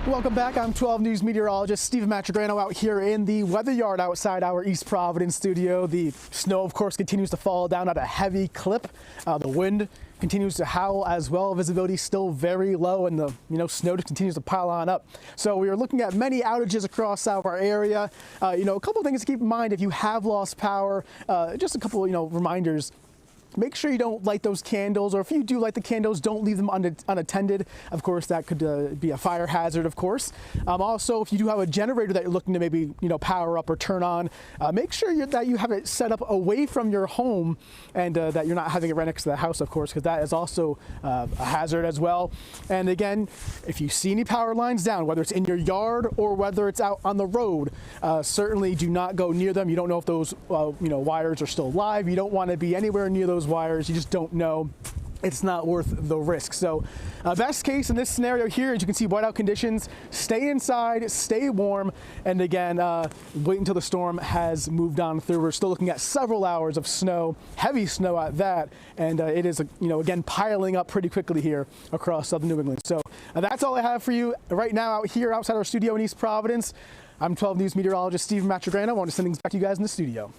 Welcome back. I'm 12 News meteorologist Steve Matregrano out here in the weather yard outside our East Providence studio. The snow, of course, continues to fall down at a heavy clip. The wind continues to howl as well. Visibility still very low, and the snow just continues to pile on up. So we are looking at many outages across our area. A couple things to keep in mind if you have lost power. Just a couple reminders. Make sure you don't light those candles, or if you do light the candles, don't leave them unattended. Of course, that could be a fire hazard, of course. Also, if you do have a generator that you're looking to maybe power up or turn on, make sure that you have it set up away from your home, and that you're not having it right next to the house, of course, because that is also a hazard as well. And again, if you see any power lines down, whether it's in your yard or whether it's out on the road, certainly do not go near them. You don't know if those wires are still live. You don't want to be anywhere near those wires. You just don't know. It's not worth the risk. So best case in this scenario here, as you can see, whiteout conditions, stay inside, stay warm, and again, wait until the storm has moved on through. We're still looking at several hours of snow, heavy snow at that, and it is again piling up pretty quickly here across southern New England. So that's all I have for you right now out here outside our studio in East Providence. I'm 12 News meteorologist Steve Matregrano. I want to send things back to you guys in the studio.